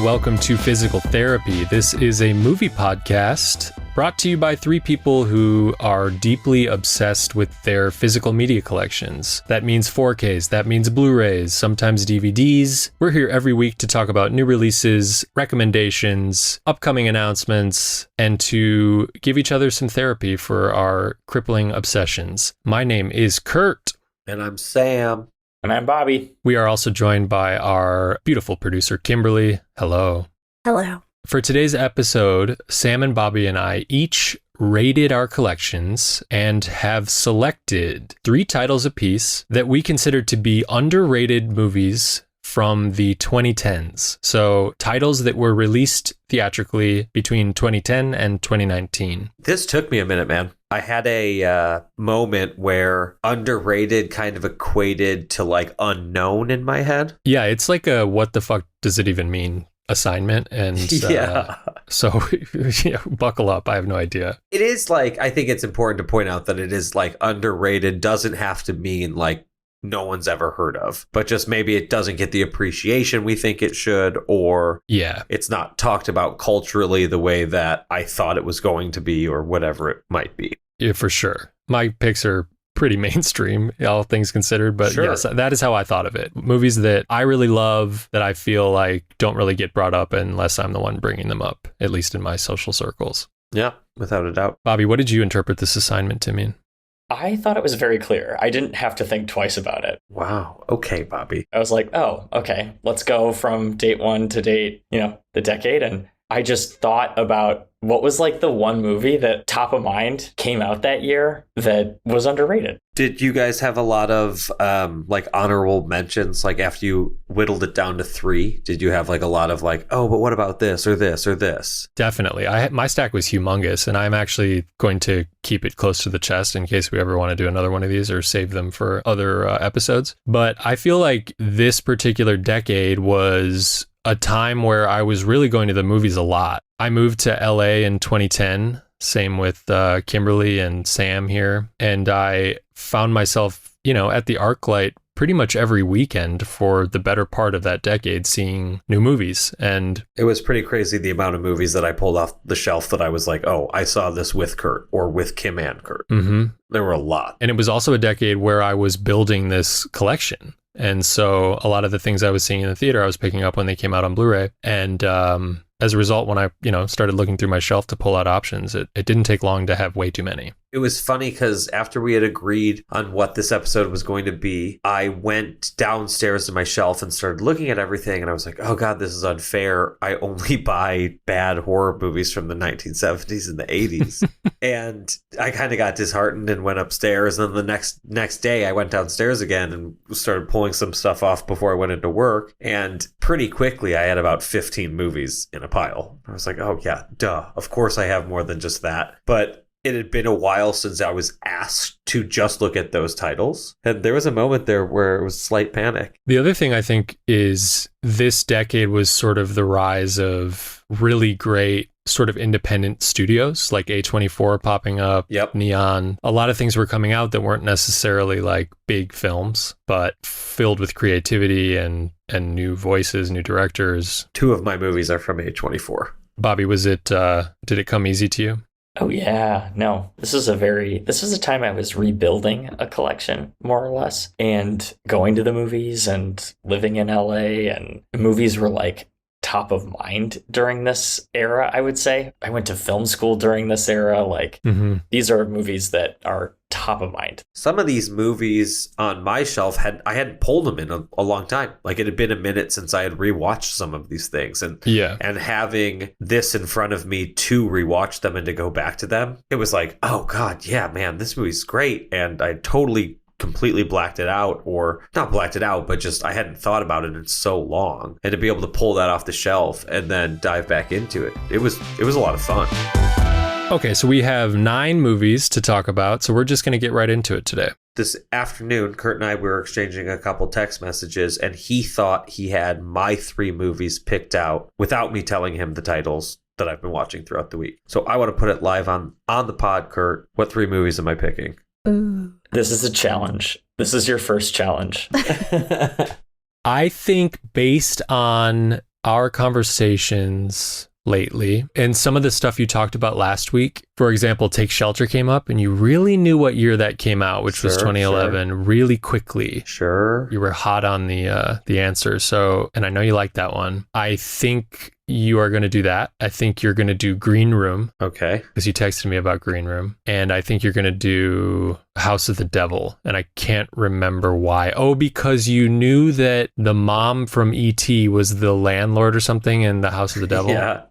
welcome to Physical Therapy. This is a movie podcast brought to you by three people who are deeply obsessed with their physical media collections. That means 4Ks, that means Blu-rays, sometimes DVDs. We're here every week to talk about new releases, recommendations, upcoming announcements, and to give each other some therapy for our crippling obsessions. My name is Kurt. And I'm Sam. And I'm Bobby. We are also joined by our beautiful producer, Kimberly. Hello. Hello. For today's episode, Sam and Bobby and I each rated our collections and have selected 3 titles apiece that we consider to be underrated movies from the 2010s. So titles that were released theatrically between 2010 and 2019. This took me a minute, man. I had a moment where underrated kind of equated to like unknown in my head. Yeah, it's like a what the fuck does it even mean assignment. And so buckle up. I have no idea. It is like, I think it's important to point out that it is like underrated doesn't have to mean like no one's ever heard of, but just maybe it doesn't get the appreciation we think it should, or it's not talked about culturally the way that I thought it was going to be, or whatever it might be. Yeah, for sure. My picks are pretty mainstream, all things considered, but yes, that is how I thought of it. Movies that I really love that I feel like don't really get brought up unless I'm the one bringing them up, at least in my social circles. Yeah, without a doubt. Bobby, what did you interpret this assignment to mean? I thought it was very clear. I didn't have to think twice about it. Wow. Okay, Bobby. I was like, oh, okay, let's go from date one to date, the decade. And I just thought about what was like the one movie that top of mind came out that year that was underrated. Did you guys have a lot of like honorable mentions? Like after you whittled it down to 3, did you have like a lot of like, oh, but what about this or this or this? Definitely. My stack was humongous, and I'm actually going to keep it close to the chest in case we ever want to do another one of these or save them for other episodes. But I feel like this particular decade was a time where I was really going to the movies a lot. I moved to LA in 2010, same with Kimberly and Sam here. And I found myself, at the ArcLight pretty much every weekend for the better part of that decade, seeing new movies. And it was pretty crazy the amount of movies that I pulled off the shelf that I was like, oh, I saw this with Kurt or with Kim and Kurt. Mm-hmm. There were a lot. And it was also a decade where I was building this collection. And so a lot of the things I was seeing in the theater, I was picking up when they came out on Blu-ray. And as a result, when I, started looking through my shelf to pull out options, it didn't take long to have way too many. It was funny because after we had agreed on what this episode was going to be, I went downstairs to my shelf and started looking at everything. And I was like, oh, God, this is unfair. I only buy bad horror movies from the 1970s and the 80s. And I kind of got disheartened and went upstairs. And then the next day, I went downstairs again and started pulling some stuff off before I went into work. And pretty quickly, I had about 15 movies in a pile. I was like, oh, yeah, duh. Of course, I have more than just that. But it had been a while since I was asked to just look at those titles. And there was a moment there where it was slight panic. The other thing I think is this decade was sort of the rise of really great sort of independent studios like A24 popping up, Neon. A lot of things were coming out that weren't necessarily like big films, but filled with creativity and new voices, new directors. 2 of my movies are from A24. Bobby, did it come easy to you? Oh, yeah. No, this is a time I was rebuilding a collection, more or less, and going to the movies and living in LA, and movies were like top of mind during this era, I would say. I went to film school during this era. Like, These are movies that are top of mind. Some of these movies on my shelf I hadn't pulled them in a long time. Like it had been a minute since I had rewatched some of these things, and having this in front of me to rewatch them and to go back to them, it was like, oh God, yeah, man, this movie's great. And I totally completely blacked it out, or not blacked it out, but just I hadn't thought about it in so long. And to be able to pull that off the shelf and then dive back into it, it was a lot of fun. Okay, so we have 9 movies to talk about, so we're just going to get right into it today. This afternoon, Kurt and I were exchanging a couple text messages, and he thought he had my 3 movies picked out without me telling him the titles that I've been watching throughout the week. So I want to put it live on the pod, Kurt. What 3 movies am I picking? Ooh. This is a challenge. This is your first challenge. I think based on our conversations lately and some of the stuff you talked about last week. For example, Take Shelter came up and you really knew what year that came out, which was 2011, really quickly. Sure. You were hot on the answer. So, and I know you like that one. I think you are going to do that. I think you're going to do Green Room. Okay. Because you texted me about Green Room. And I think you're going to do House of the Devil. And I can't remember why. Oh, because you knew that the mom from E.T. was the landlord or something in the House of the Devil. Yeah.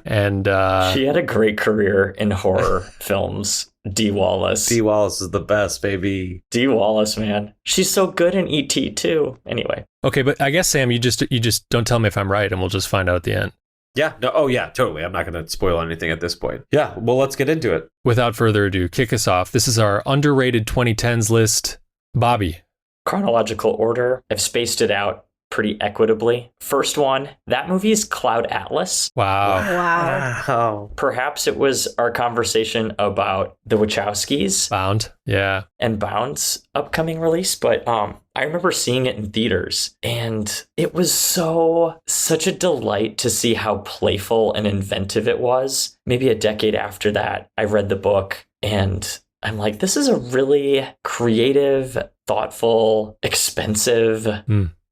And she had a great career in horror films. Dee Wallace. Dee Wallace is the best, baby. Dee Wallace, man. She's so good in E.T. too. Anyway. Okay, but I guess, Sam, you just don't tell me if I'm right and we'll just find out at the end. Yeah. No. Oh, yeah, totally. I'm not going to spoil anything at this point. Yeah. Well, let's get into it. Without further ado, kick us off. This is our underrated 2010s list. Bobby. Chronological order. I've spaced it out pretty equitably. First one, that movie is Cloud Atlas. Wow. Perhaps it was our conversation about the Wachowskis. Bound. Yeah. And Bound's upcoming release, but I remember seeing it in theaters and it was such a delight to see how playful and inventive it was. Maybe a decade after that, I read the book and I'm like, this is a really creative, thoughtful, expensive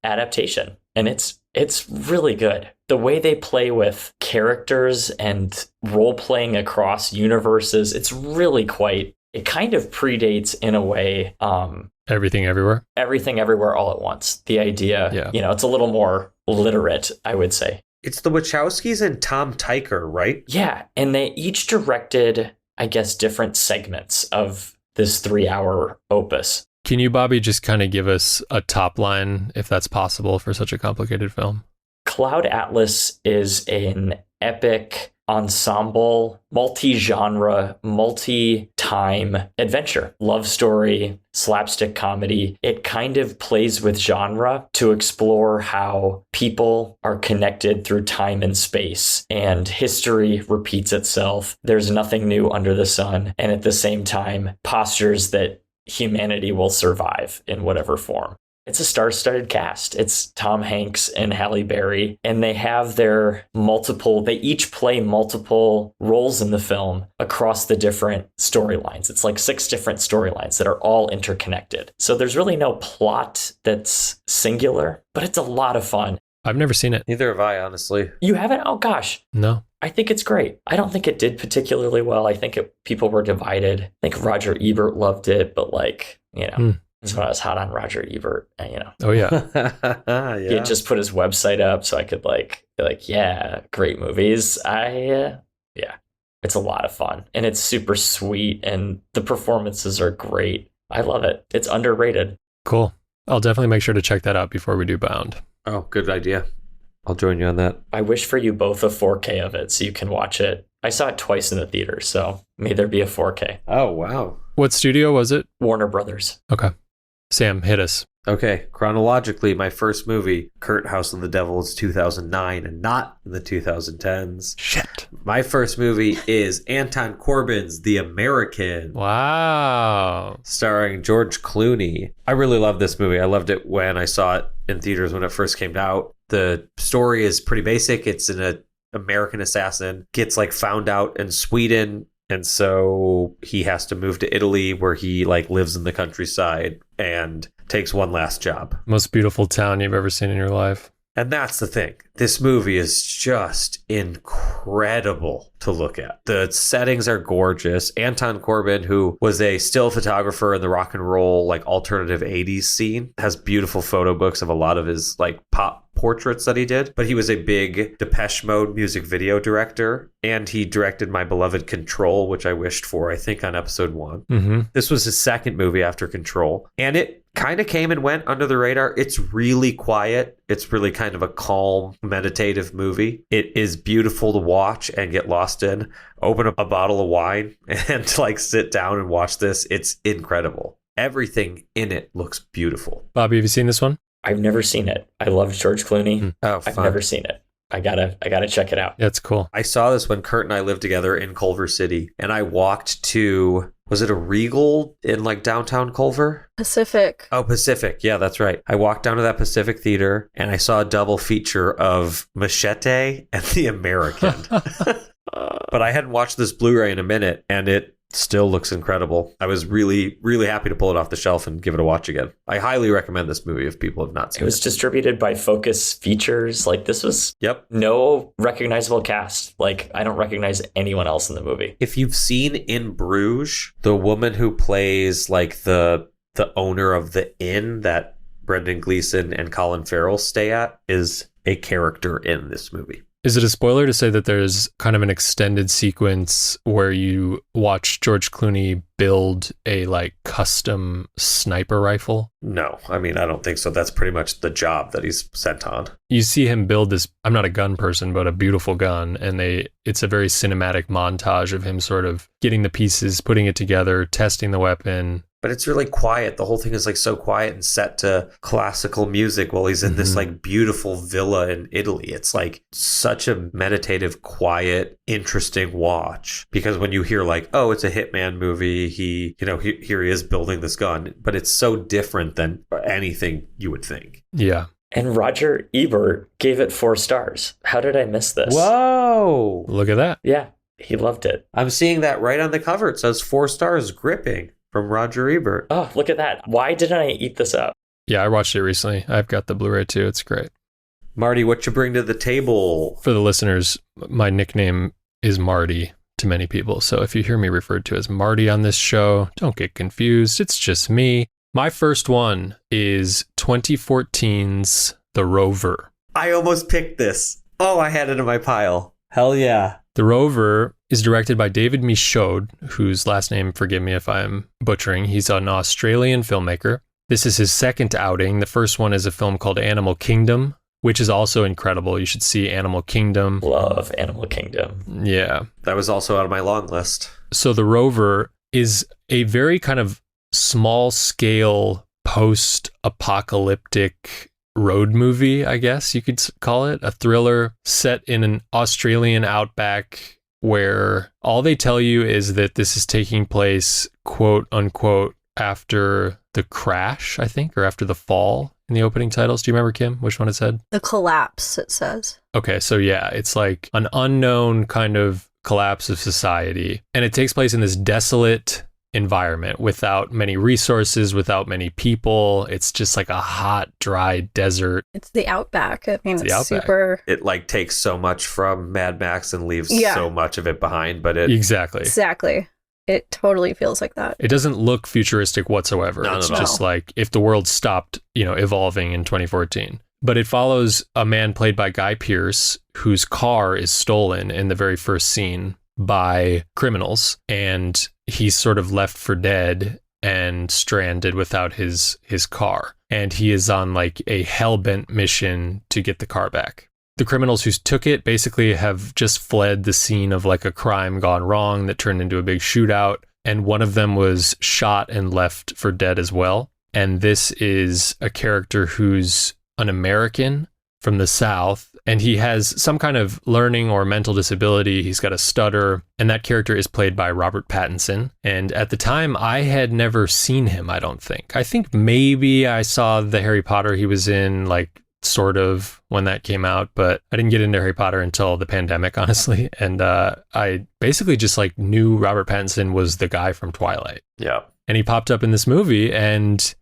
adaptation. And it's really good. The way they play with characters and role playing across universes, it's really it kind of predates in a way Everything Everywhere. Everything Everywhere All at Once. The idea, it's a little more literate, I would say. It's the Wachowskis and Tom Tykwer, right? Yeah. And they each directed, I guess, different segments of this 3-hour opus. Can you, Bobby, just kind of give us a top line, if that's possible, for such a complicated film? Cloud Atlas is an epic ensemble, multi-genre, multi-time adventure, love story, slapstick comedy. It kind of plays with genre to explore how people are connected through time and space, and history repeats itself. There's nothing new under the sun, and at the same time, postures that humanity will survive in whatever form. It's a star-studded cast. It's Tom Hanks and Halle Berry, and they have they each play multiple roles in the film across the different storylines. It's like 6 different storylines that are all interconnected. So there's really no plot that's singular, but it's a lot of fun. I've never seen it. Neither have I, honestly. You haven't? Oh, gosh. No. I think it's great. I don't think it did particularly well. I think people were divided. I think Roger Ebert loved it, but that's when I was hot on Roger Ebert, Oh, yeah. Yeah. He had just put his website up so I could be like, yeah, great movies. It's a lot of fun and it's super sweet and the performances are great. I love it. It's underrated. Cool. I'll definitely make sure to check that out before we do Bound. Oh, good idea. I'll join you on that. I wish for you both a 4K of it so you can watch it. I saw it twice in the theater, so may there be a 4K. Oh, wow. What studio was it? Warner Brothers. Okay. Sam, hit us. Okay, chronologically, my first movie, Kurt House of the Devil, is 2009 and not in the 2010s. Shit. My first movie is Anton Corbijn's The American. Wow. Starring George Clooney. I really love this movie. I loved it when I saw it in theaters when it first came out. The story is pretty basic. It's an American assassin gets found out in Sweden. And so he has to move to Italy where he lives in the countryside and takes one last job. Most beautiful town you've ever seen in your life. And that's the thing. This movie is just incredible to look at. The settings are gorgeous. Anton Corbijn, who was a still photographer in the rock and roll, alternative 80s scene, has beautiful photo books of a lot of his pop portraits that he did. But he was a big Depeche Mode music video director. And he directed my beloved Control, which I wished for, I think, on episode 1. Mm-hmm. This was his second movie after Control. And it kind of came and went under the radar. It's really quiet. It's really kind of a calm, meditative movie. It is beautiful to watch and get lost in. Open up a bottle of wine and sit down and watch this. It's incredible. Everything in it looks beautiful. Bobby, have you seen this one? I've never seen it. I love George Clooney. Oh, fun. I've never seen it. I gotta check it out. That's cool. I saw this when Kurt and I lived together in Culver City, and I walked to was it a Regal in like downtown Culver? Pacific. Oh, Pacific. Yeah, that's right. I walked down to that Pacific theater and I saw a double feature of Machete and The American. But I hadn't watched this Blu-ray in a minute, and it still looks incredible. I was really, really happy to pull it off the shelf and give it a watch again. I highly recommend this movie if people have not seen it. It was distributed by Focus Features. Like, this was no recognizable cast. Like, I don't recognize anyone else in the movie. If you've seen In Bruges, the woman who plays like the owner of the inn that Brendan Gleeson and Colin Farrell stay at is a character in this movie. Is it a spoiler to say that there's kind of an extended sequence where you watch George Clooney build a like custom sniper rifle? No, I mean, I don't think so. That's pretty much the job that he's sent on. You see him build this, I'm not a gun person, but a beautiful gun. And it's a very cinematic montage of him sort of getting the pieces, putting it together, testing the weapon. But it's really quiet. The whole thing is like so quiet and set to classical music while he's in this like beautiful villa in Italy. It's like such a meditative, quiet, interesting watch. Because when you hear like, oh, it's a hitman movie, here he is building this gun, but it's so different than anything you would think. Yeah. And Roger Ebert gave it 4 stars. How did I miss this? Whoa! Look at that. Yeah, he loved it. I'm seeing that right on the cover. It says 4 stars, gripping. From Roger Ebert. Oh, look at that. Why didn't I eat this up? Yeah, I watched it recently. I've got the Blu-ray too. It's great. Marty, what you bring to the table? For the listeners, my nickname is Marty to many people. So if you hear me referred to as Marty on this show, don't get confused. It's just me. My first one is 2014's The Rover. I almost picked this. Oh, I had it in my pile. Hell yeah. The Rover is directed by David Michaud, whose last name, forgive me if I'm butchering. He's an Australian filmmaker. This is his second outing. The first one is a film called Animal Kingdom, which is also incredible. You should see Animal Kingdom. Love Animal Kingdom. Yeah. That was also on my long list. So The Rover is a very kind of small-scale, post-apocalyptic road movie, I guess you could call it. A thriller set in an Australian outback where all they tell you is that this is taking place, quote unquote, after the crash, I think, or after the fall in the opening titles. Do you remember, Kim, which one it said? The collapse, it says. Okay, so yeah, it's like an unknown kind of collapse of society. And it takes place in this desolate environment without many resources, without many people. It's just like a hot, dry desert. It's the outback. I mean, it's outback. super... It like takes so much from Mad Max and leaves so much of it behind, but it... Exactly. It totally feels like that. It doesn't look futuristic whatsoever. It's just like if the world stopped, evolving in 2014. But it follows a man played by Guy Pearce, whose car is stolen in the very first scene by criminals, and he's sort of left for dead and stranded without his car. And he is on like a hell-bent mission to get the car back. The criminals who took it basically have just fled the scene of like a crime gone wrong that turned into a big shootout. And one of them was shot and left for dead as well. And this is a character who's an American from the South, and he has some kind of learning or mental disability. He's got a stutter, and that character is played by Robert Pattinson. And at the time, I had never seen him, I don't think. I think maybe I saw the Harry Potter he was in, like, sort of, when that came out, but I didn't get into Harry Potter until the pandemic, honestly. And I basically just, like, knew Robert Pattinson was the guy from Twilight. Yeah. And he popped up in this movie and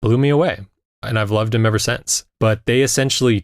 blew me away. And I've loved him ever since. But they essentially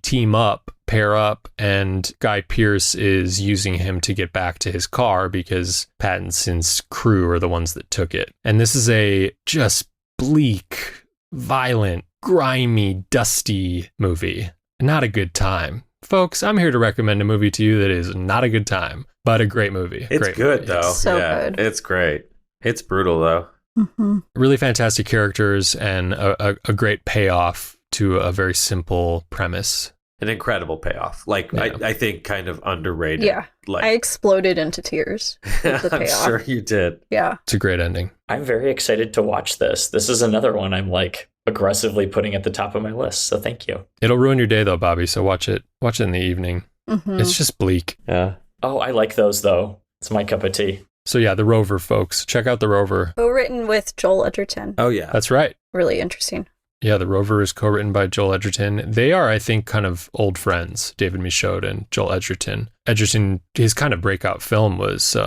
pair up, and Guy Pearce is using him to get back to his car because Pattinson's crew are the ones that took it. And this is a just bleak, violent, grimy, dusty movie. Not a good time. Folks, I'm here to recommend a movie to you that is not a good time, but a great movie. It's great good, movie. though. It's so good. It's great. It's brutal, though. Mm-hmm. Really fantastic characters and a great payoff to a very simple premise. An incredible payoff. Like, Yeah. I think kind of underrated. Yeah. Like, I exploded into tears with the I'm payoff. sure you did. Yeah. It's a great ending. I'm very excited to watch this. This is another one I'm like aggressively putting at the top of my list. So thank you. It'll ruin your day though, Bobby. So watch it in the evening. Mm-hmm. It's just bleak. Yeah. Oh, I like those though. It's my cup of tea. So yeah, The Rover, folks. Check out The Rover. Co-written with Joel Edgerton. Oh, yeah. That's right. Really interesting. Yeah, The Rover is co-written by Joel Edgerton. They are, I think, kind of old friends, David Michaud and Joel Edgerton. Edgerton, his kind of breakout film was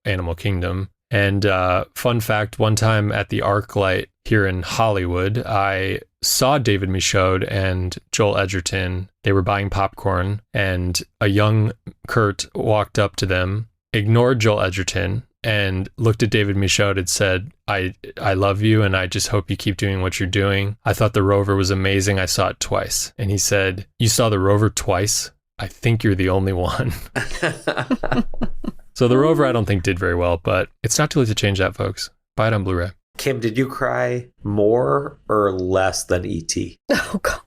Animal Kingdom. And fun fact, one time at the ArcLight here in Hollywood, I saw David Michaud and Joel Edgerton. They were buying popcorn, and a young Kurt walked up to them, ignored Joel Edgerton, and looked at David Michaud and said, I love you, and I just hope you keep doing what you're doing. I thought The Rover was amazing. I saw it twice. And he said, you saw The Rover twice? I think you're the only one. So The Rover, I don't think did very well, but it's not too late to change that, folks. Buy it on Blu-ray. Kim, did you cry more or less than E.T.? Oh, God.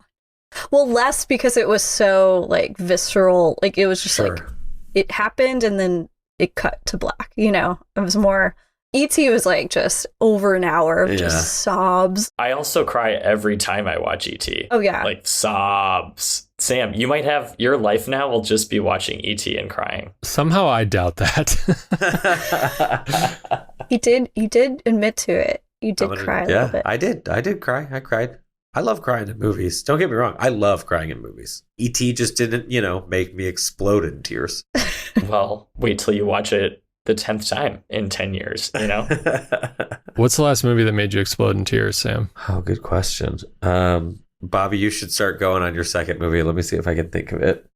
Well, less because it was so, like, visceral. Like, it was just, Sure. like, it happened and then it cut to black, you know? It was more... E.T. was, like, just over an hour of just sobs. I also cry every time I watch E.T. Oh, yeah. Like, sobs. Sam, you might have... Your life now will just be watching E.T. and crying. Somehow I doubt that. You did admit to it. You did cry a little bit. I did cry. I cried. I love crying in movies. Don't get me wrong. I love crying in movies. E.T. just didn't, make me explode in tears. Well, wait till you watch it the 10th time in 10 years, What's the last movie that made you explode in tears, Sam? Oh, good question. Bobby, you should start going on your second movie. Let me see if I can think of it.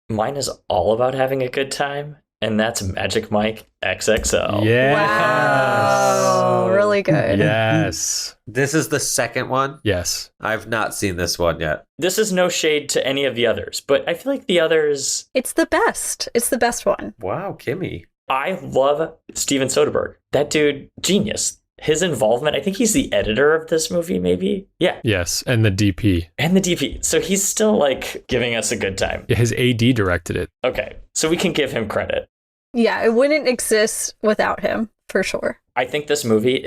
Mine is all about having a good time, and that's Magic Mike XXL. Yes. Wow. Really good. Yes. This is the second one? Yes. I've not seen this one yet. This is no shade to any of the others, but I feel like the others... It's the best. It's the best one. Wow, Kimmy. I love Steven Soderbergh. That dude, genius. His involvement, I think he's the editor of this movie, maybe? Yeah. Yes, and the DP. And the DP. So he's still, like, giving us a good time. Yeah, his AD directed it. Okay, so we can give him credit. Yeah, it wouldn't exist without him, for sure. I think this movie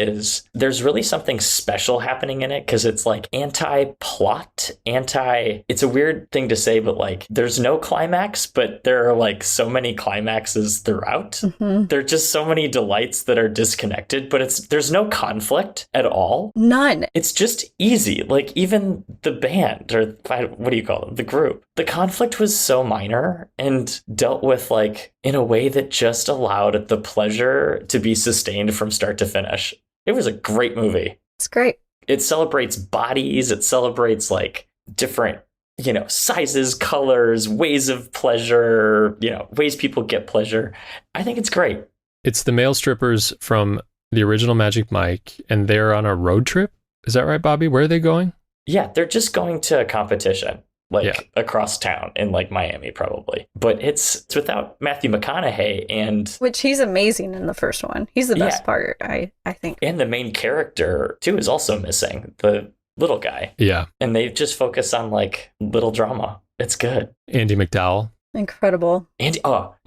there's really something special happening in it because it's like anti-plot, it's a weird thing to say, but like there's no climax, but there are like so many climaxes throughout. Mm-hmm. There are just so many delights that are disconnected, but there's no conflict at all. None. It's just easy. Like even the band, or what do you call them? The group. The conflict was so minor and dealt with like in a way that just allowed the pleasure to be sustained from start to finish. It was a great movie. It's great. It celebrates bodies. It celebrates like different, sizes, colors, ways of pleasure, ways people get pleasure. I think it's great. It's the male strippers from the original Magic Mike, and they're on a road trip. Is that right, Bobby? Where are they going? Yeah, they're just going to a competition. Across town in like Miami, probably. But it's without Matthew McConaughey Which he's amazing in the first one. He's the best part, I think. And the main character, too, is also missing. The little guy. Yeah. And they just focus on like little drama. It's good. Andy McDowell. Incredible. Jada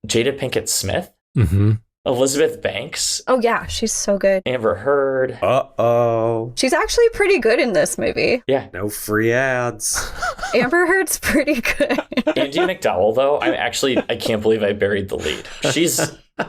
Pinkett Smith. Mm-hmm. Elizabeth Banks. Oh, yeah. She's so good. Amber Heard. Uh-oh. She's actually pretty good in this movie. Yeah. No free ads. Amber Heard's pretty good. Andy McDowell, though, I can't believe I buried the lead. She's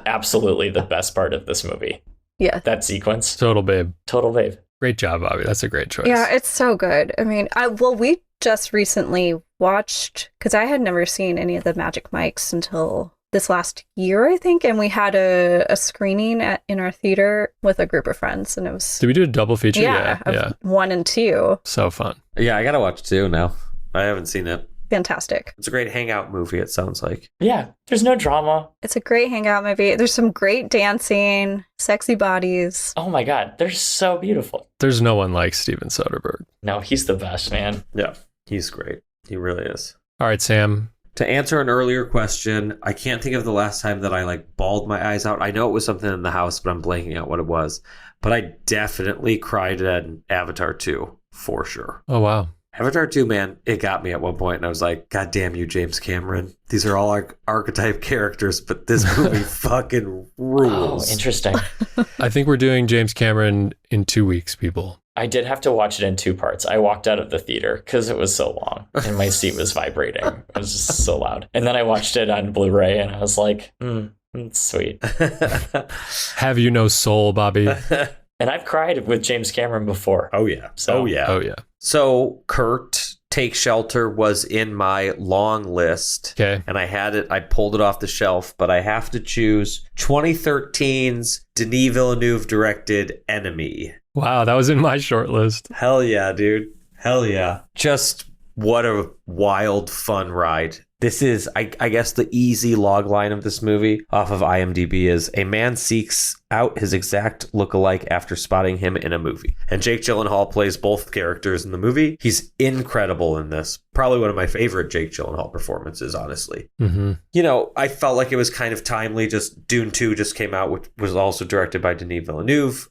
absolutely the best part of this movie. Yeah. That sequence. Total babe. Total babe. Great job, Bobby. That's a great choice. Yeah, it's so good. I mean, we just recently watched, because I had never seen any of the Magic Mikes until this last year, I think, and we had a screening in our theater with a group of friends, and it was... Did we do a double feature? Yeah. 1 and 2. So fun. Yeah, I gotta watch 2 now. I haven't seen it. Fantastic. It's a great hangout movie, it sounds like. Yeah, there's no drama. It's a great hangout movie. There's some great dancing, sexy bodies. Oh my God, they're so beautiful. There's no one like Steven Soderbergh. No, he's the best, man. Yeah, he's great. He really is. All right, Sam. To answer an earlier question, I can't think of the last time that I bawled my eyes out. I know it was something in the house, but I'm blanking out what it was. But I definitely cried at Avatar 2, for sure. Oh, wow. Avatar 2, man, it got me at one point, and I was like, God damn you, James Cameron. These are all archetype characters, but this movie fucking rules. Oh, interesting. I think we're doing James Cameron in 2 weeks, people. I did have to watch it in 2 parts. I walked out of the theater because it was so long and my seat was vibrating. It was just so loud. And then I watched it on Blu-ray and I was like, It's sweet. Have you no soul, Bobby? And I've cried with James Cameron before. Oh, yeah. So- Oh, yeah. Oh, yeah. So, Kurt, Take Shelter was in my long list. Okay. And I had it, I pulled it off the shelf, but I have to choose 2013's Denis Villeneuve directed Enemy. Wow, that was in my short list. Hell yeah, dude. Hell yeah. Just what a wild, fun ride. This is, I guess, the easy log line of this movie off of IMDb is a man seeks out his exact lookalike after spotting him in a movie. And Jake Gyllenhaal plays both characters in the movie. He's incredible in this. Probably one of my favorite Jake Gyllenhaal performances, honestly. Mm-hmm. You know, I felt like it was kind of timely. Just Dune 2 just came out, which was also directed by Denis Villeneuve.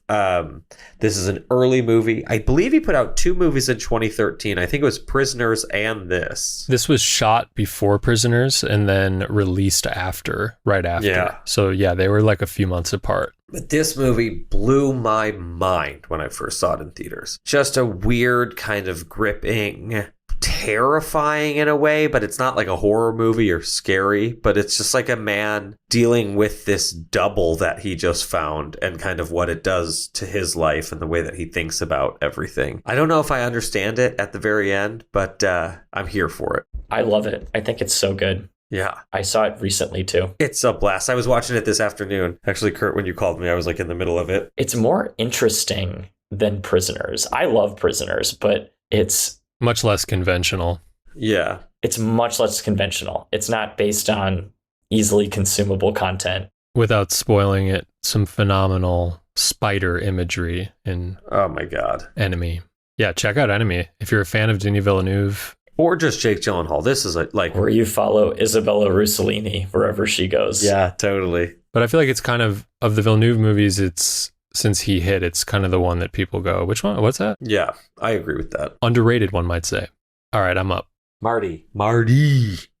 This is an early movie. I believe he put out 2 movies in 2013. I think it was Prisoners and this. This was shot before Prisoners and then released right after. Yeah. So yeah, they were like a few months apart. But this movie blew my mind when I first saw it in theaters. Just a weird kind of gripping, terrifying in a way, but it's not like a horror movie or scary, but it's just like a man dealing with this double that he just found and kind of what it does to his life and the way that he thinks about everything. I don't know if I understand it at the very end, but I'm here for it. I love it. I think it's so good. Yeah. I saw it recently too. It's a blast. I was watching it this afternoon. Actually, Kurt, when you called me, I was like in the middle of it. It's more interesting than Prisoners. I love Prisoners, but it's Much less conventional. Yeah. it's much less conventional. It's not based on easily consumable content. Without spoiling it, some phenomenal spider imagery in Oh my God. Enemy. Yeah, check out Enemy. If you're a fan of Denis Villeneuve, Or just Jake Gyllenhaal. This is like... Where you follow Isabella Rossellini wherever she goes. Yeah, totally. but I feel like it's kind of the Villeneuve movies, it's since he hit, it's kind of the one that people go, which one? What's that? Yeah, I agree with that. Underrated, one might say. All right, I'm up. Marty,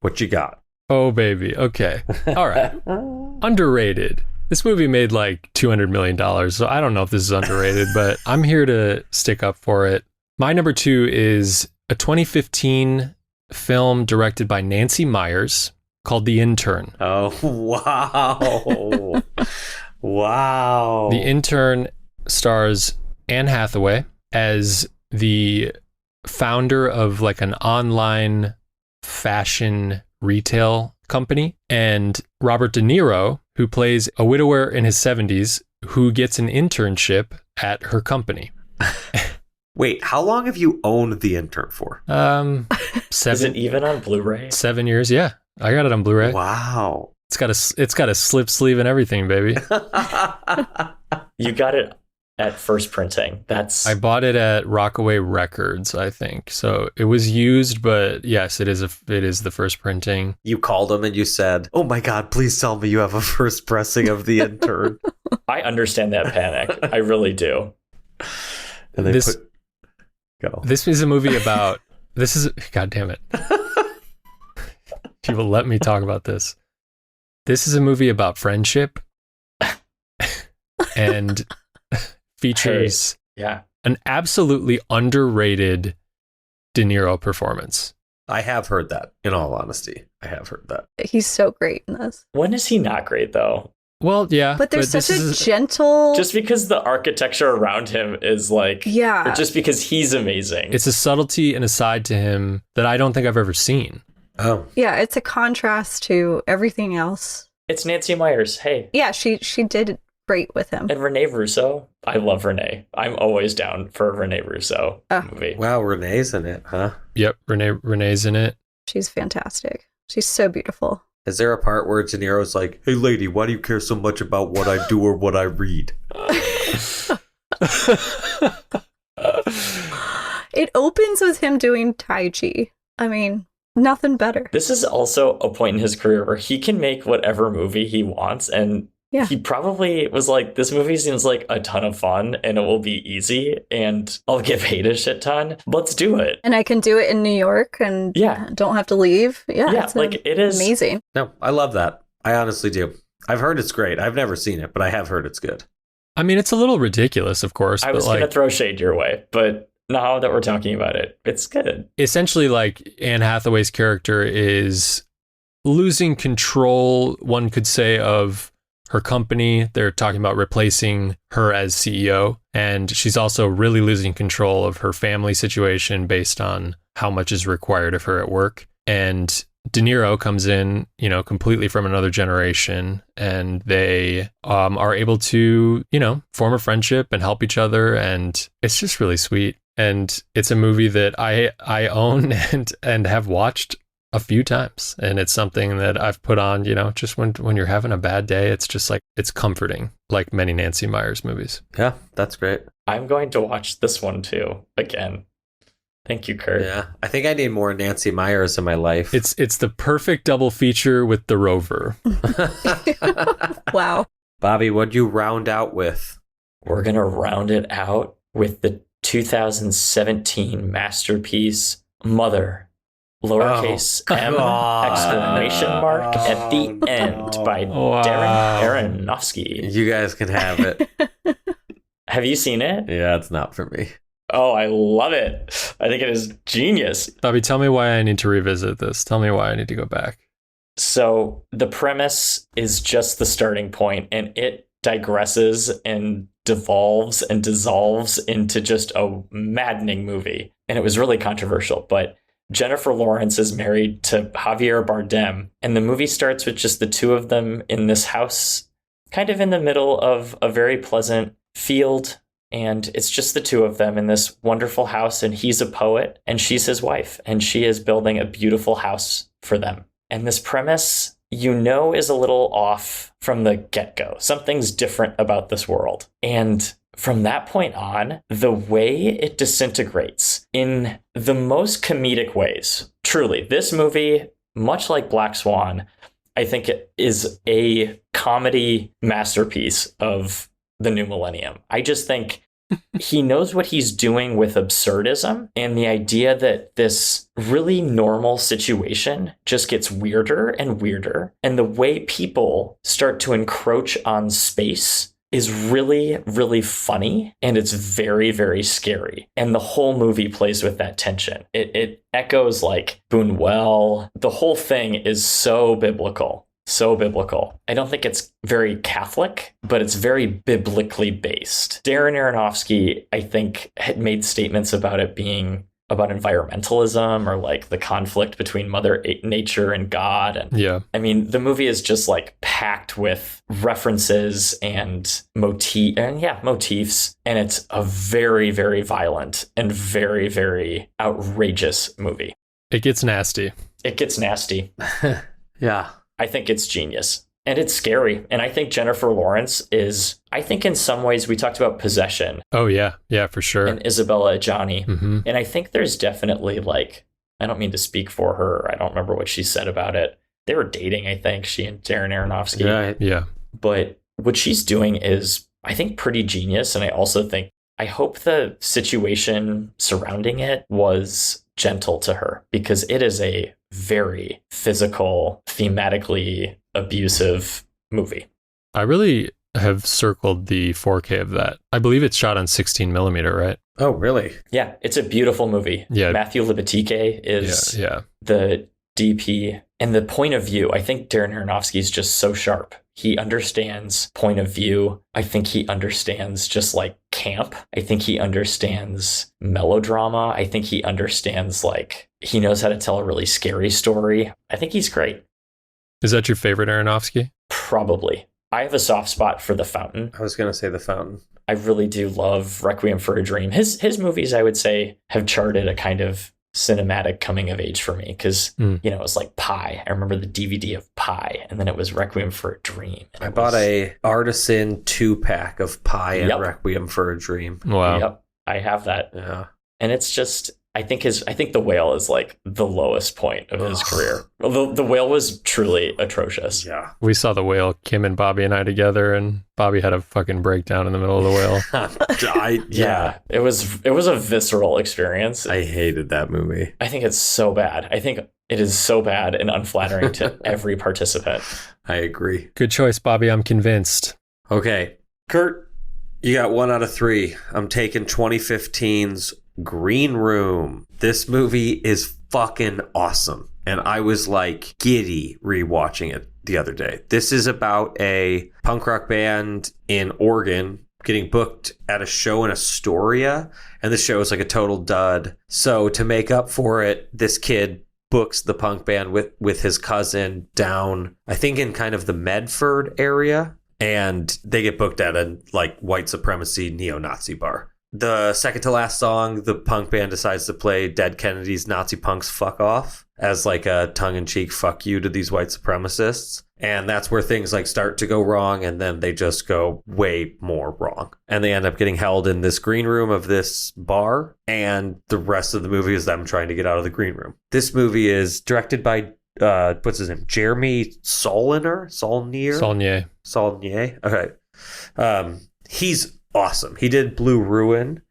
what you got? Oh, baby. Okay. All right. Underrated. This movie made like $200 million, so I don't know if this is underrated, but I'm here to stick up for it. My number 2 is a 2015 film directed by Nancy Meyers called The Intern. Oh, wow. Wow. The Intern stars Anne Hathaway as the founder of like an online fashion retail company, and Robert De Niro, who plays a widower in his 70s who gets an internship at her company. Wait, how long have you owned The Intern for? 7 Is it even on Blu-ray? 7 years. Yeah, I got it on Blu-ray. Wow. It's got a slip sleeve and everything, baby. You got it at first printing. I bought it at Rockaway Records, I think. So it was used, but yes, it is the first printing. You called him and you said, "Oh my God, please tell me you have a first pressing of The Intern." I understand that panic. I really do. And they This is a movie about God damn it. People, let me talk about this. This is a movie about friendship and features an absolutely underrated De Niro performance. I have heard that, in all honesty. I have heard that. He's so great in this. When is he not great, though? Well, yeah. But there's such this a is gentle... Just because the architecture around him is like... Yeah. Or just because he's amazing. It's a subtlety and a side to him that I don't think I've ever seen. Oh. Yeah, it's a contrast to everything else. It's Nancy Meyers. Hey. Yeah, she did great with him. And Renee Russo. I love Renee. I'm always down for a Renee Russo movie. Wow, Renee's in it, huh? Yep, Renee's in it. She's fantastic. She's so beautiful. Is there a part where De Niro's like, "Hey lady, why do you care so much about what I do or what I read?" It opens with him doing Tai Chi. I mean, nothing better. This is also a point in his career where he can make whatever movie he wants, and he probably was like, this movie seems like a ton of fun and it will be easy and I'll get paid a shit ton. Let's do it. And I can do it in New York and don't have to leave. Yeah, it's like it is amazing. No, I love that. I honestly do. I've heard it's great. I've never seen it, but I have heard it's good. I mean, it's a little ridiculous, of course. I was going to throw shade your way, but now that we're talking about it, it's good. Essentially, like, Anne Hathaway's character is losing control, one could say, of her company. They're talking about replacing her as CEO. And she's also really losing control of her family situation based on how much is required of her at work. And De Niro comes in, you know, completely from another generation, and they are able to, you know, form a friendship and help each other. And it's just really sweet. And it's a movie that I own and have watched a few times. And it's something that I've put on, you know, just when you're having a bad day, it's just like, it's comforting, like many Nancy Meyers movies. Yeah, that's great. I'm going to watch this one too, again. Thank you, Kurt. Yeah, I think I need more Nancy Meyers in my life. It's the perfect double feature with The Rover. Wow. Bobby, what'd you round out with? We're going to round it out with the 2017 masterpiece, Mother, lowercase m, exclamation mark at the end by Darren Aronofsky. You guys can have it. Have you seen it? Yeah, it's not for me. Oh, I love it. I think it is genius. Bobby, tell me why I need to revisit this. Tell me why I need to go back. So the premise is just the starting point, and it digresses and devolves and dissolves into just a maddening movie. And it was really controversial, but Jennifer Lawrence is married to Javier Bardem, and the movie starts with just the two of them in this house, kind of in the middle of a very pleasant field. And it's just the two of them in this wonderful house, and he's a poet and she's his wife, and she is building a beautiful house for them. And this premise, you know, is a little off from the get-go. Something's different about this world. And from that point on, the way it disintegrates in the most comedic ways, truly, this movie, much like Black Swan, I think it is a comedy masterpiece of the new millennium. I just think he knows what he's doing with absurdism and the idea that this really normal situation just gets weirder and weirder. And the way people start to encroach on space is really, really funny. And it's very, very scary. And the whole movie plays with that tension. It echoes like Buñuel. The whole thing is so biblical. So biblical. I don't think it's very Catholic, but it's very biblically based. Darren Aronofsky, I think, had made statements about it being about environmentalism or like the conflict between Mother Nature and God. And yeah, I mean, the movie is just like packed with references and motifs. And it's a very, very violent and very, very outrageous movie. it gets nasty. It gets nasty. Yeah. I think it's genius. And it's scary. And I think Jennifer Lawrence is, I think in some ways, we talked about Possession. Oh, yeah. Yeah, for sure. And Isabella Adjani. Mm-hmm. And I think there's definitely like, I don't mean to speak for her. I don't remember what she said about it. They were dating, I think, she and Darren Aronofsky. Right. Yeah. But what she's doing is, I think, pretty genius. And I also think, I hope the situation surrounding it was gentle to her, because it is a very physical, thematically abusive movie. I really have circled the 4K of that. I believe it's shot on 16 millimeter, right? Oh, really? Yeah, it's a beautiful movie. Yeah. Matthew Libatique is Yeah. the DP, and the point of view. I think Darren Aronofsky is just so sharp. He understands point of view. I think he understands just like camp. I think he understands melodrama. I think he understands like, he knows how to tell a really scary story. I think he's great. Is that your favorite Aronofsky? Probably. I have a soft spot for The Fountain. I was going to say The Fountain. I really do love Requiem for a Dream. His movies, I would say, have charted a kind of cinematic coming of age for me, because you know, it was like Pi. I remember the DVD of Pi, and then it was Requiem for a Dream. I bought a artisan 2-pack of Pi and Requiem for a Dream. Wow. Yep, I have that. Yeah. And it's just, I think The Whale is like the lowest point of his career. Well, the Whale was truly atrocious. Yeah. We saw The Whale, Kim and Bobby and I together, and Bobby had a fucking breakdown in the middle of The Whale. Yeah, it was a visceral experience. I hated that movie. I think it's so bad. I think it is so bad and unflattering to every participant. I agree. Good choice, Bobby. I'm convinced. Okay. Kurt, you got 1 out of 3. I'm taking 2015's Green Room. This movie is fucking awesome. And I was like giddy rewatching it the other day. This is about a punk rock band in Oregon getting booked at a show in Astoria, and the show is like a total dud. So to make up for it, this kid books the punk band with his cousin down, I think in kind of the Medford area, and they get booked at a like white supremacy neo-Nazi bar. The second to last song, the punk band decides to play Dead Kennedy's Nazi Punks Fuck Off as like a tongue-in-cheek fuck you to these white supremacists. And that's where things like start to go wrong, and then they just go way more wrong. And they end up getting held in this green room of this bar, and the rest of the movie is them trying to get out of the green room. This movie is directed by, what's his name? Jeremy Saulnier? Okay. He's awesome. He did Blue Ruin,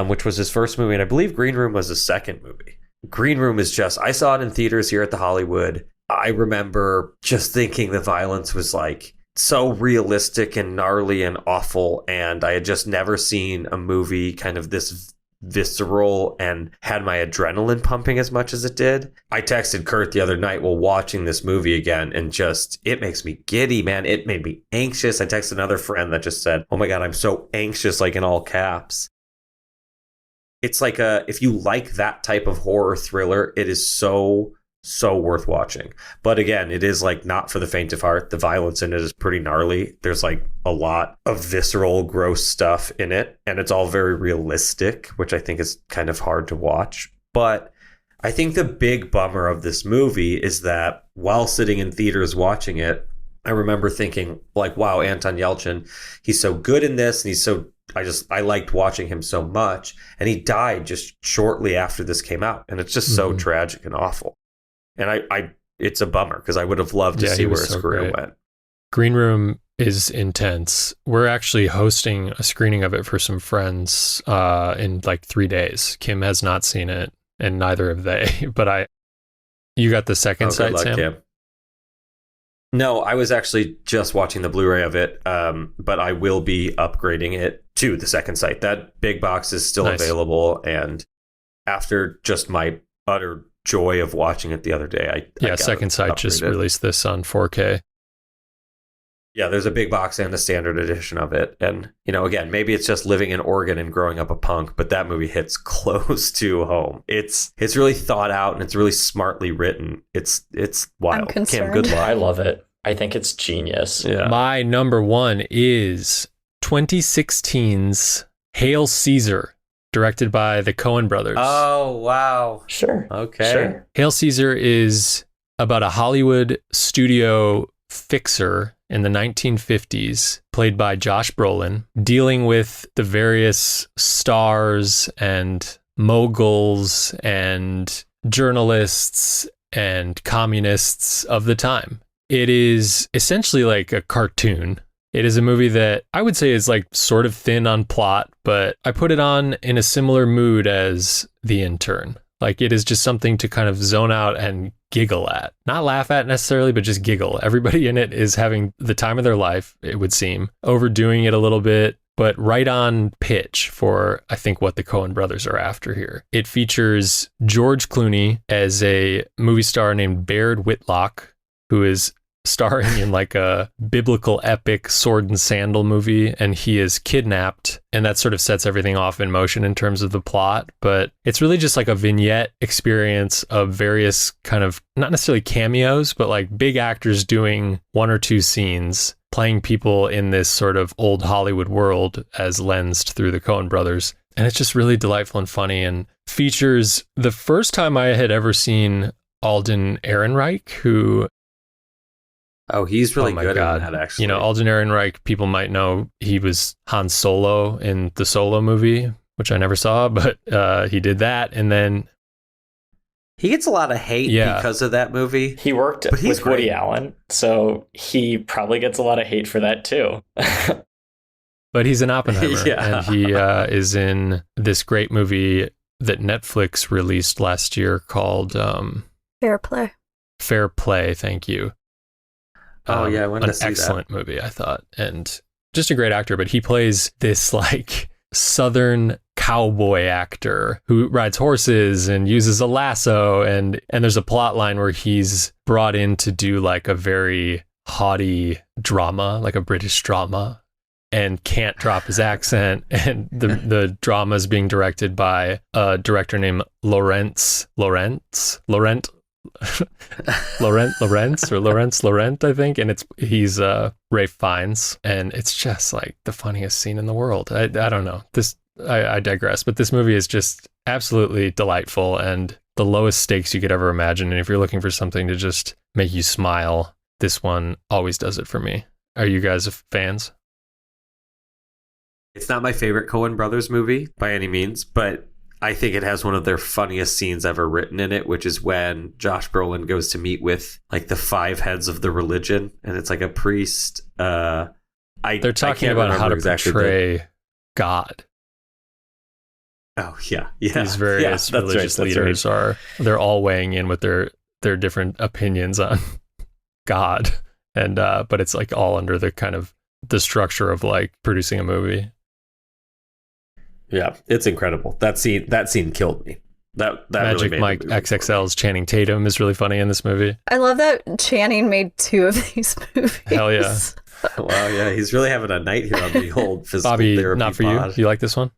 which was his first movie, and I believe Green Room was his second movie. Green Room is just, I saw it in theaters here at the Hollywood. I remember just thinking the violence was like so realistic and gnarly and awful, and I had just never seen a movie kind of this visceral and had my adrenaline pumping as much as it did. I texted Kurt the other night while watching this movie again, and just, it makes me giddy, man. It made me anxious. I texted another friend that just said, oh my God, I'm so anxious, like in all caps. It's like if you like that type of horror thriller, it is so worth watching. But again, it is like not for the faint of heart. The violence in it is pretty gnarly. There's like a lot of visceral, gross stuff in it, and it's all very realistic, which I think is kind of hard to watch. But I think the big bummer of this movie is that while sitting in theaters watching it, I remember thinking like, wow, Anton Yelchin, he's so good in this, and I liked watching him so much, and he died just shortly after this came out, and it's just so tragic and awful. And it's a bummer because I would have loved to see where his career went. Green Room is intense. We're actually hosting a screening of it for some friends in like 3 days. Kim has not seen it, and neither have they. But you got the second sight, Sam? Kim. No, I was actually just watching the Blu-ray of it, but I will be upgrading it to the second sight. That big box is still available, and after just my utter joy of watching it the other day, I Second Sight just released this on 4K. Yeah, there's a big box and a standard edition of it, and again, maybe it's just living in Oregon and growing up a punk, but that movie hits close to home. It's really thought out, and it's really smartly written. It's wild. I'm concerned. Kim, good luck. I love it. I think it's genius. Yeah. My number one is 2016's Hail Caesar, directed by the Coen brothers. Oh, wow. Sure. Okay. Sure. Hail Caesar is about a Hollywood studio fixer in the 1950s, played by Josh Brolin, dealing with the various stars and moguls and journalists and communists of the time. It is essentially like a cartoon. It is a movie that I would say is like sort of thin on plot, but I put it on in a similar mood as The Intern. Like, it is just something to kind of zone out and giggle at. Not laugh at necessarily, but just giggle. Everybody in it is having the time of their life, it would seem. Overdoing it a little bit, but right on pitch for, I think, what the Coen brothers are after here. It features George Clooney as a movie star named Baird Whitlock, who is starring in like a biblical epic sword and sandal movie, and he is kidnapped, and that sort of sets everything off in motion in terms of the plot. But it's really just like a vignette experience of various kind of, not necessarily cameos, but like big actors doing one or two scenes, playing people in this sort of old Hollywood world as lensed through the Coen brothers. And it's just really delightful and funny, and features the first time I had ever seen Alden Ehrenreich, who... Oh, he's really good at that, actually. Alden Ehrenreich, people might know he was Han Solo in the Solo movie, which I never saw, but he did that. And then... He gets a lot of hate because of that movie. He worked with Woody Allen, so he probably gets a lot of hate for that, too. But he's in Oppenheimer, and he is in this great movie that Netflix released last year called... Fair Play. Fair Play, thank you. Oh, yeah, I wanted to see that. An excellent movie, I thought. And just a great actor, but he plays this like Southern cowboy actor who rides horses and uses a lasso, and there's a plot line where he's brought in to do like a very haughty drama, like a British drama, and can't drop his accent. And the drama is being directed by a director named Lawrence, I think, and he's Ralph Fiennes, and it's just like the funniest scene in the world. I don't know. I digress, but this movie is just absolutely delightful and the lowest stakes you could ever imagine. And if you're looking for something to just make you smile, this one always does it for me. Are you guys fans? It's not my favorite Coen Brothers movie by any means, but I think it has one of their funniest scenes ever written in it, which is when Josh Brolin goes to meet with like the 5 heads of the religion, and it's like a priest. They're talking about how to portray God. Oh yeah. These various religious leaders they're all weighing in with their different opinions on God, and but it's like all under the kind of the structure of like producing a movie. Yeah, it's incredible. That scene killed me. That Magic really Mike XXL's Channing Tatum is really funny in this movie. I love that Channing made 2 of these movies. Hell yeah. Wow, yeah, he's really having a night here on the old physical Bobby, therapy not for pod. you. You like this one?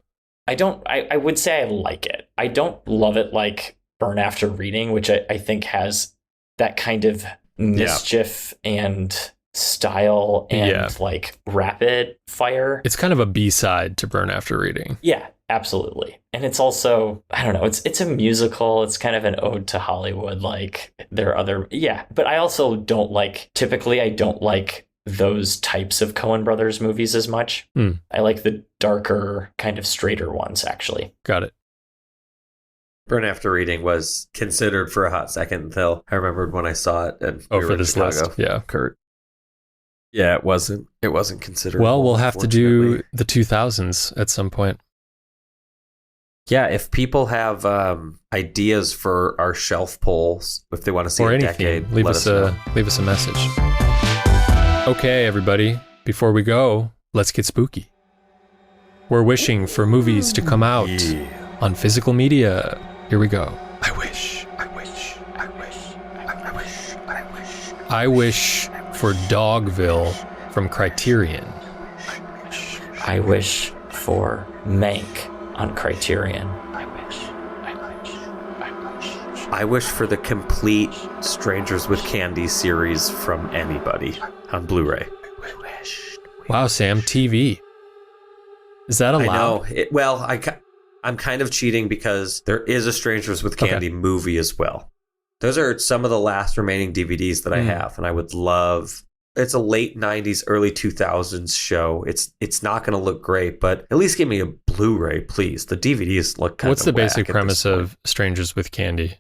I would say I like it. I don't love it like Burn After Reading, which I think has that kind of mischief and style and like rapid fire. It's kind of a B-side to Burn After Reading. Yeah, absolutely. And it's also, I don't know, it's a musical. It's kind of an ode to Hollywood. Like there are other, but I also don't like those types of Coen Brothers movies as much. I like the darker, kind of straighter ones, actually. Got it. Burn After Reading was considered for a hot second until I remembered when I saw it. And for this list, yeah. Kurt. Yeah, it wasn't considered. Well, we'll have to do the 2000s at some point. Yeah, if people have ideas for our shelf polls, if they want to see or a anything, decade, leave us a message. Okay, everybody, before we go, let's get spooky. We're wishing for movies to come out on physical media. Here we go. I wish for Dogville from Criterion. I wish for Mank on Criterion. I wish for the complete Strangers with Candy series from anybody on Blu-ray. Wow, Sam, TV. Is that allowed? I know. I'm kind of cheating because there is a Strangers with Candy movie as well. Those are some of the last remaining DVDs that I have, and I would love. It's a late 90s, early 2000s show. It's not going to look great, but at least give me a Blu-ray, please. The DVDs look kind of What's the whack basic premise of Strangers with Candy?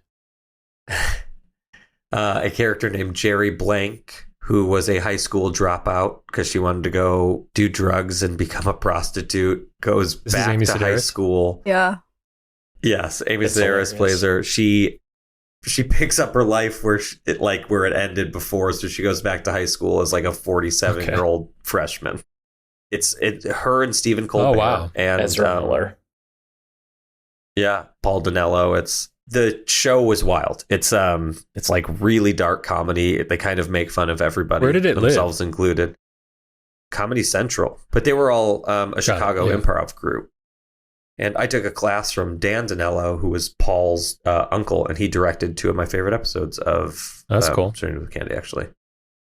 A character named Jerry Blank, who was a high school dropout because she wanted to go do drugs and become a prostitute, goes back to high school. Yeah. Yes, Amy Sedaris plays her. She picks up her life where it ended before, so she goes back to high school as like a 47-year-old freshman. It's her and Stephen Colbert. Oh wow, and Ezra Miller. Yeah, Paul Dinello. The show was wild. It's like really dark comedy. They kind of make fun of everybody. Where did it themselves live? Included. Comedy Central, but they were all a Chicago improv group. And I took a class from Dan Dinello, who was Paul's uncle, and he directed 2 of my favorite episodes of cool. Strangers with Candy, actually.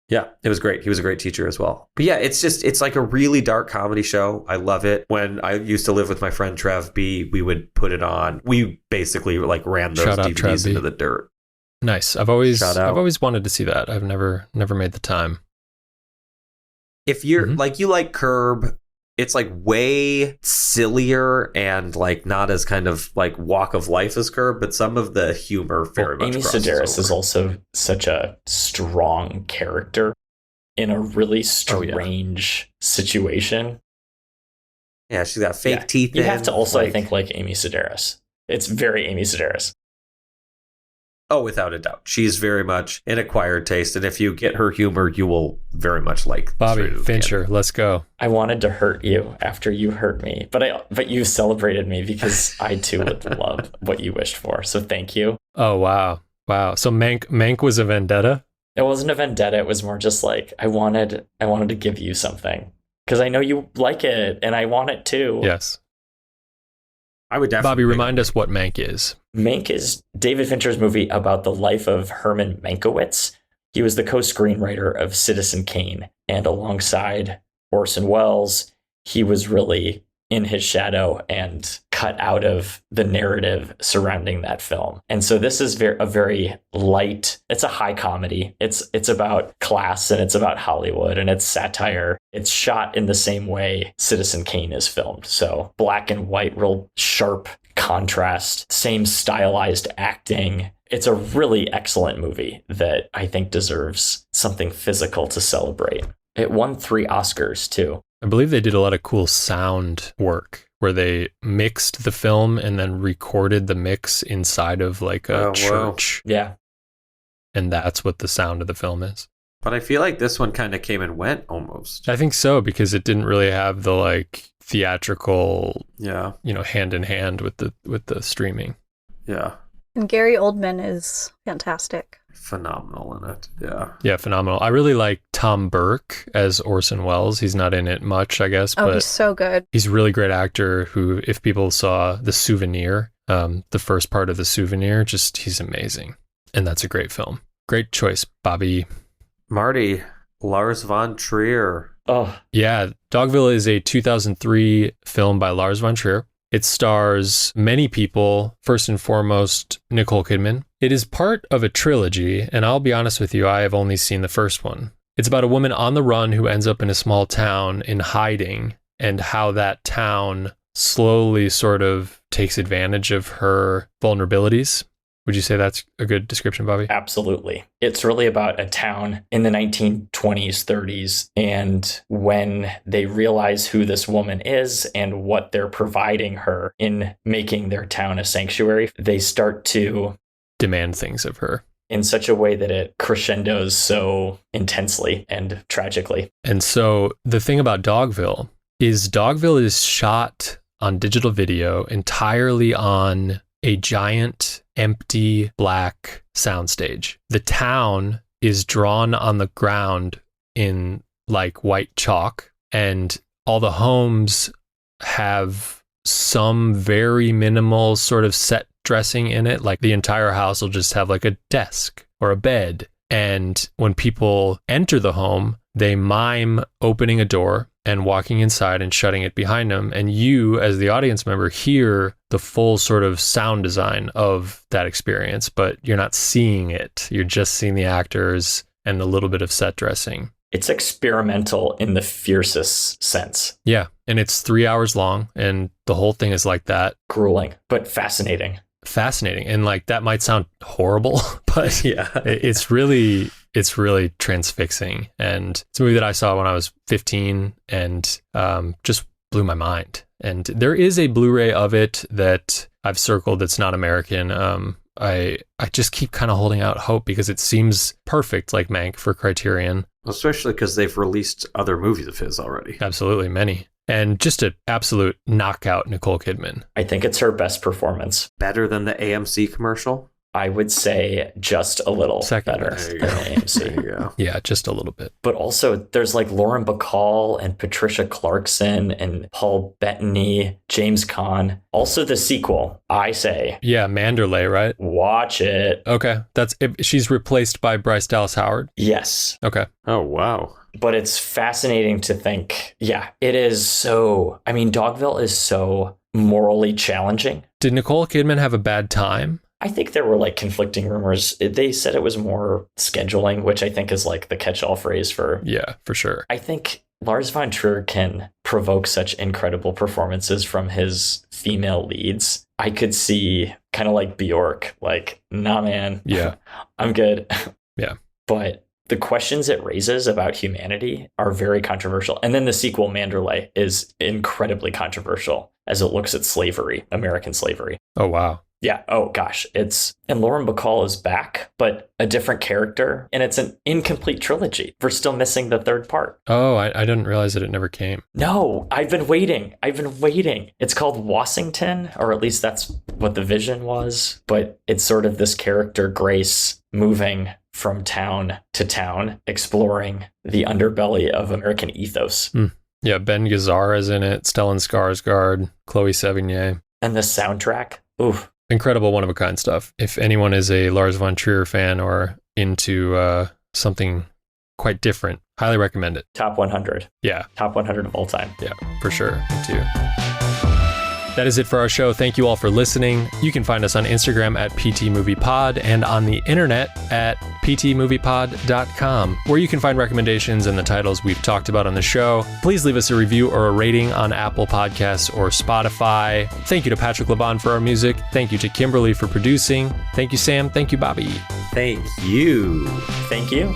Yeah, it was great. He was a great teacher as well. But yeah, it's like a really dark comedy show. I love it. When I used to live with my friend Trev B, we would put it on. We basically like ran those DVDs into the dirt. Nice. I've always wanted to see that. I've never made the time. If you're you like Curb, it's like way sillier and like not as kind of like walk of life as Curb, but some of the humor very much. Amy Sedaris is also such a strong character in a really strange situation. Yeah, she's got fake teeth. You have to also, I think, like Amy Sedaris. It's very Amy Sedaris. Oh, without a doubt. She's very much an acquired taste. And if you get her humor, you will very much like Bobby Straight Outta Fincher. Canada. Let's go. I wanted to hurt you after you hurt me, but you celebrated me because I too would love what you wished for. So thank you. Oh, wow. Wow. So Mank was a vendetta? It wasn't a vendetta. It was more just like I wanted to give you something because I know you like it and I want it too. Yes. I would definitely. Bobby, remind us what Mank is. Mank is David Fincher's movie about the life of Herman Mankiewicz. He was the co-screenwriter of Citizen Kane, and alongside Orson Welles, he was really in his shadow and cut out of the narrative surrounding that film. And so this is a very light, it's a high comedy. It's about class and it's about Hollywood and it's satire. It's shot in the same way Citizen Kane is filmed. So black and white, real sharp contrast, same stylized acting. It's a really excellent movie that I think deserves something physical to celebrate. It won 3 Oscars too. I believe they did a lot of cool sound work where they mixed the film and then recorded the mix inside of like a church. Wow. Yeah. And that's what the sound of the film is. But I feel like this one kind of came and went almost. I think so, because it didn't really have the like theatrical, Yeah. hand in hand with the streaming. Yeah. And Gary Oldman is fantastic. Phenomenal in it. Yeah. Yeah, phenomenal. I really like Tom Burke as Orson Welles. He's not in it much, I guess, Oh, but he's so good. he's a really great actor who, if people saw The Souvenir, the first part of The Souvenir, he's amazing. And that's a great film. Great choice, Bobby. Marty, Lars von Trier. Oh, Yeah, Dogville is a 2003 film by Lars von Trier. It stars many people, first and foremost, Nicole Kidman. It is part of a trilogy, and I'll be honest with you, I have only seen the first one. It's about a woman on the run who ends up in a small town in hiding, and how that town slowly sort of takes advantage of her vulnerabilities. Would you say that's a good description, Bobby? absolutely. It's really about a town in the 1920s, 30s, and when they realize who this woman is and what they're providing her in making their town a sanctuary, they start to, Demand things of her. in such a way that it crescendos so intensely and tragically. And so the thing about Dogville is shot on digital video entirely on a giant, empty, black soundstage. The town is drawn on the ground in like white chalk, and all the homes have some very minimal sort of set dressing in it. Like the entire house will just have like a desk or a bed. And when people enter the home, they mime opening a door and walking inside and shutting it behind them. And you, as the audience member, hear the full sort of sound design of that experience, but you're not seeing it. You're just seeing the actors and a little bit of set dressing. It's experimental in the fiercest sense. Yeah. And it's 3 hours long, and the whole thing is like that. Grueling, but fascinating. Fascinating. And like that might sound horrible, but Yeah. it's really transfixing. And it's a movie that I saw when I was 15 and just blew my mind. And there is a Blu-ray of it that I've circled that's not American. I just keep kind of holding out hope because it seems perfect, like Mank, for Criterion. Especially because they've released other movies of his already. Absolutely, many. And just an absolute knockout Nicole Kidman. I think it's her best performance. Better than the AMC commercial? I would say just a little Second better best. than There you AMC. There you go. Yeah, just a little bit. But also, there's like Lauren Bacall and Patricia Clarkson and Paul Bettany, James Caan. Also, the sequel, I say, Yeah, Manderley, right? watch it. Okay, she's replaced by Bryce Dallas Howard. Yes. Okay. Oh, wow. But it's fascinating to think, yeah, it is so, I mean, Dogville is so morally challenging. Did Nicole Kidman have a bad time? I think there were like conflicting rumors. They said it was more scheduling, which I think is like the catch-all phrase for. Yeah, for sure. I think Lars von Trier can provoke such incredible performances from his female leads. I could see kind of like Bjork, like, nah, man, Yeah. I'm good. Yeah. But the questions it raises about humanity are very controversial. And then the sequel, Manderley, is incredibly controversial as it looks at slavery, American slavery. Oh, wow. Yeah. Oh gosh. And Lauren Bacall is back, but a different character. And it's an incomplete trilogy. We're still missing the third part. Oh, I didn't realize that it never came. No, I've been waiting. It's called Washington, or at least that's what the vision was. But it's sort of this character, Grace, moving from town to town, exploring the underbelly of American ethos. Yeah, Ben Gazzara is in it, Stellan Skarsgård, Chloe Sevigny. And the soundtrack. Ooh. Incredible, one-of-a-kind stuff. If anyone is a Lars von Trier fan or into something quite different, highly recommend it. Top 100. Yeah. Top 100 of all time. Yeah, for sure. Me too. That is it for our show. Thank you all for listening. You can find us on Instagram at PTMoviePod and on the internet at PTMoviePod.com, where you can find recommendations and the titles we've talked about on the show. Please leave us a review or a rating on Apple Podcasts or Spotify. Thank you to Patrick Laban for our music. Thank you to Kimberly for producing. Thank you, Sam. Thank you, Bobby. Thank you. Thank you.